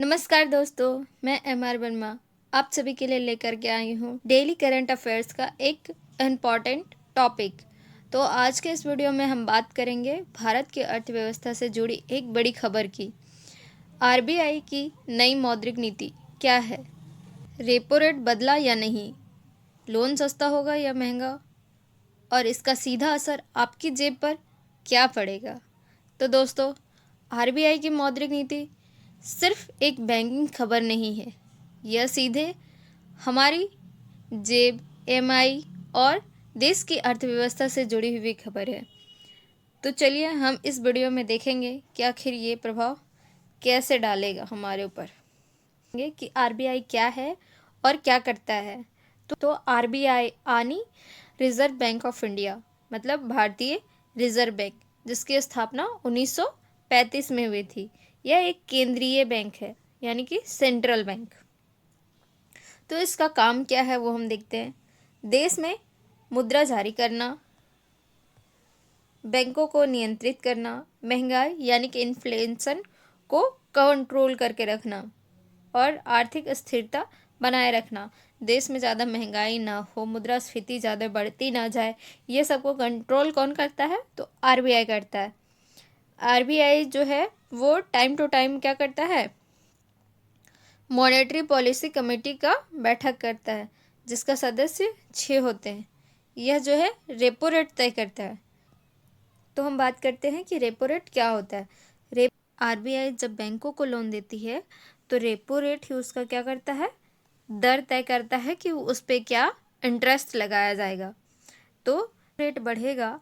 नमस्कार दोस्तों, मैं एम.आर. वर्मा आप सभी के लिए लेकर के आई हूँ डेली करंट अफेयर्स का एक इम्पॉर्टेंट टॉपिक। तो आज के इस वीडियो में हम बात करेंगे भारत की अर्थव्यवस्था से जुड़ी एक बड़ी खबर की। आरबीआई की नई मौद्रिक नीति क्या है? रेपो रेट बदला या नहीं? लोन सस्ता होगा या महंगा? और इसका सीधा असर आपकी जेब पर क्या पड़ेगा? तो दोस्तों, आरबीआई की मौद्रिक नीति सिर्फ एक बैंकिंग खबर नहीं है, यह सीधे हमारी जेब, एमआई और देश की अर्थव्यवस्था से जुड़ी हुई खबर है। तो चलिए हम इस वीडियो में देखेंगे कि आखिर ये प्रभाव कैसे डालेगा हमारे ऊपर, कि आरबीआई क्या है और क्या करता है। तो आरबीआई यानी रिजर्व बैंक ऑफ इंडिया, मतलब भारतीय रिजर्व बैंक, जिसकी स्थापना 1935 में हुई थी। यह एक केंद्रीय बैंक है, यानी कि सेंट्रल बैंक। तो इसका काम क्या है वो हम देखते हैं। देश में मुद्रा जारी करना, बैंकों को नियंत्रित करना, महंगाई यानी कि इन्फ्लेशन को कंट्रोल करके रखना और आर्थिक स्थिरता बनाए रखना। देश में ज़्यादा महंगाई ना हो, मुद्रास्फीति ज़्यादा बढ़ती ना जाए, ये सबको कंट्रोल कौन करता है? तो आरबीआई करता है। आरबीआई जो है वो टाइम टू टाइम क्या करता है? मॉनेटरी पॉलिसी कमेटी का बैठक करता है, जिसका सदस्य 6 होते हैं। यह जो है रेपो रेट तय करता है। तो हम बात करते हैं कि रेपो रेट क्या होता है। आरबीआई जब बैंकों को लोन देती है तो रेपो रेट ही उसका क्या करता है? दर तय करता है कि उस पर क्या इंटरेस्ट लगाया जाएगा। तो रेट बढ़ेगा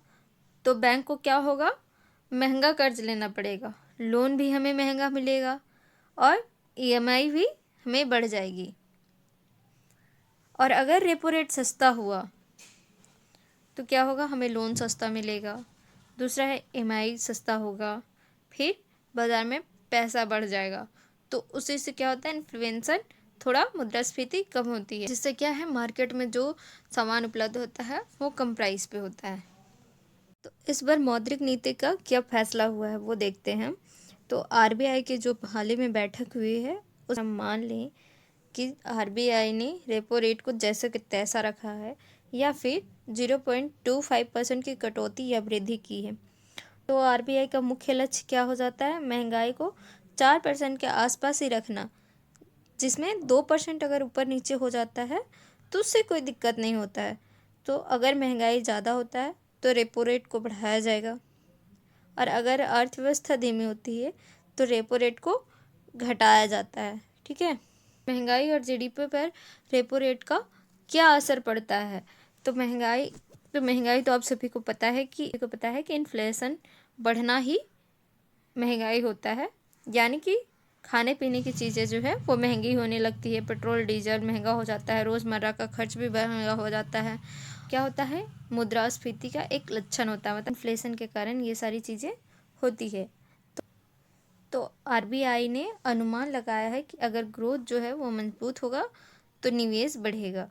तो बैंक को क्या होगा? महंगा कर्ज लेना पड़ेगा, लोन भी हमें महंगा मिलेगा और ईएमआई भी हमें बढ़ जाएगी। और अगर रेपो रेट सस्ता हुआ तो क्या होगा? हमें लोन सस्ता मिलेगा। दूसरा है ईएमआई सस्ता होगा, फिर बाज़ार में पैसा बढ़ जाएगा। तो उसी से क्या होता है? इन्फ्लेशन, थोड़ा मुद्रास्फीति कम होती है, जिससे क्या है, मार्केट में जो सामान उपलब्ध होता है वो कम प्राइस पे होता है। तो इस बार मौद्रिक नीति का क्या फैसला हुआ है वो देखते हैं। तो आरबीआई की जो हाल ही में बैठक हुई है, उस हम मान लें कि आरबीआई ने रेपो रेट को जैसे कि तैसा रखा है या फिर 0.25% की कटौती या वृद्धि की है। तो आरबीआई का मुख्य लक्ष्य क्या हो जाता है? महंगाई को 4% के आसपास ही रखना, जिसमें 2% अगर ऊपर नीचे हो जाता है तो उससे कोई दिक्कत नहीं होता है। तो अगर महंगाई ज़्यादा होता है तो रेपो रेट को बढ़ाया जाएगा, और अगर अर्थव्यवस्था धीमी होती है तो रेपो रेट को घटाया जाता है। ठीक है। महंगाई और जीडीपी पर रेपो रेट का क्या असर पड़ता है? तो महंगाई तो आप सभी को पता है कि इन्फ्लेशन बढ़ना ही महंगाई होता है, यानी कि खाने पीने की चीज़ें जो है वो महंगी होने लगती है। पेट्रोल डीजल महंगा हो जाता है, रोज़मर्रा का खर्च भी महंगा हो जाता है। क्या होता है? मुद्रास्फीति का एक लक्षण होता है, मतलब इन्फ्लेशन के कारण ये सारी चीज़ें होती है। तो आरबीआई ने अनुमान लगाया है कि अगर ग्रोथ जो है वो मजबूत होगा तो निवेश बढ़ेगा,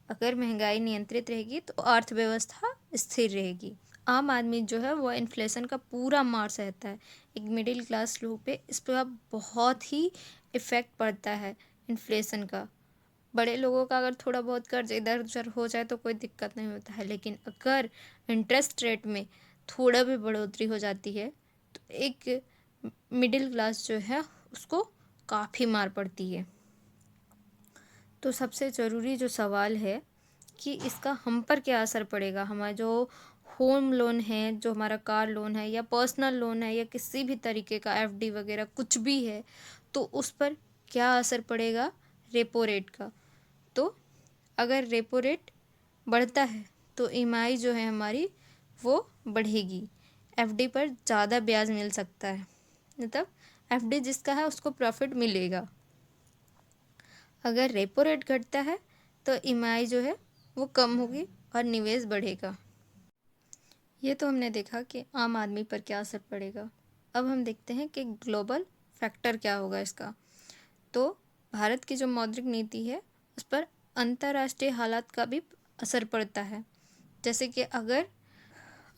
अगर महंगाई नियंत्रित रहेगी तो अर्थव्यवस्था स्थिर रहेगी। आम आदमी जो है वो इन्फ्लेशन का पूरा मार सहता है। एक मिडिल क्लास लोग पे इस पर बहुत ही इफ़ेक्ट पड़ता है इन्फ्लेशन का। बड़े लोगों का अगर थोड़ा बहुत कर्ज इधर उधर हो जाए तो कोई दिक्कत नहीं होता है, लेकिन अगर इंटरेस्ट रेट में थोड़ा भी बढ़ोतरी हो जाती है तो एक मिडिल क्लास जो है उसको काफ़ी मार पड़ती है। तो सबसे ज़रूरी जो सवाल है कि इसका हम पर क्या असर पड़ेगा। हमारा जो होम लोन है, जो हमारा कार लोन है या पर्सनल लोन है या किसी भी तरीके का एफडी वगैरह कुछ भी है, तो उस पर क्या असर पड़ेगा रेपो रेट का। तो अगर रेपो रेट बढ़ता है तो ईएमआई जो है हमारी वो बढ़ेगी, एफडी पर ज़्यादा ब्याज मिल सकता है, मतलब एफडी जिसका है उसको प्रॉफिट मिलेगा। अगर रेपो रेट घटता है तो ईएमआई जो है वो कम होगी और निवेश बढ़ेगा। ये तो हमने देखा कि आम आदमी पर क्या असर पड़ेगा। अब हम देखते हैं कि ग्लोबल फैक्टर क्या होगा इसका। तो भारत की जो मौद्रिक नीति है उस पर अंतर्राष्ट्रीय हालात का भी असर पड़ता है। जैसे कि अगर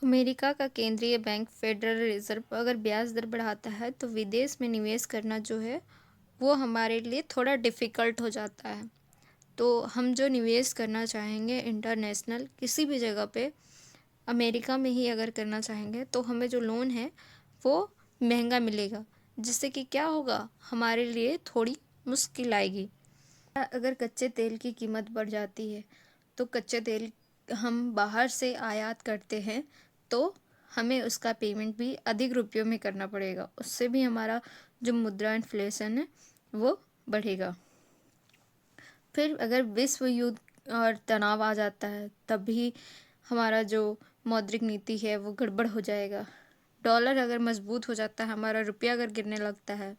अमेरिका का केंद्रीय बैंक फेडरल रिजर्व अगर ब्याज दर बढ़ाता है तो विदेश में निवेश करना जो है वो हमारे लिए थोड़ा डिफ़िकल्ट हो जाता है। तो हम जो निवेश करना चाहेंगे इंटरनेशनल किसी भी जगह पे, अमेरिका में ही अगर करना चाहेंगे, तो हमें जो लोन है वो महंगा मिलेगा, जिससे कि क्या होगा, हमारे लिए थोड़ी मुश्किल आएगी। अगर कच्चे तेल की कीमत बढ़ जाती है, तो कच्चे तेल हम बाहर से आयात करते हैं, तो हमें उसका पेमेंट भी अधिक रुपयों में करना पड़ेगा। उससे भी हमारा जो मुद्रा इन्फ्लेशन है वो बढ़ेगा। फिर अगर विश्व युद्ध और तनाव आ जाता है, तब भी हमारा जो मौद्रिक नीति है वो गड़बड़ हो जाएगा। डॉलर अगर मजबूत हो जाता है, हमारा रुपया अगर गिरने लगता है,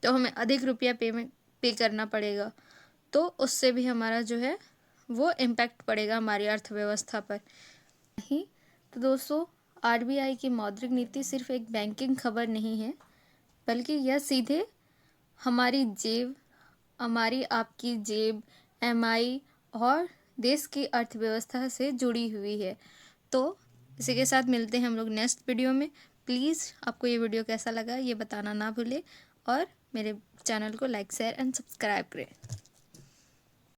तो हमें अधिक रुपया पे करना पड़ेगा। तो उससे भी हमारा जो है वो इम्पैक्ट पड़ेगा हमारी अर्थव्यवस्था पर। नहीं तो दोस्तों, आरबीआई की मौद्रिक नीति सिर्फ एक बैंकिंग खबर नहीं है, बल्कि यह सीधे हमारी जेब, हमारी आपकी जेब, एमआई और देश की अर्थव्यवस्था से जुड़ी हुई है। तो इसी के साथ मिलते हैं हम लोग नेक्स्ट वीडियो में। प्लीज़ आपको ये वीडियो कैसा लगा ये बताना ना भूलें, और मेरे चैनल को लाइक, शेयर एंड सब्सक्राइब करें।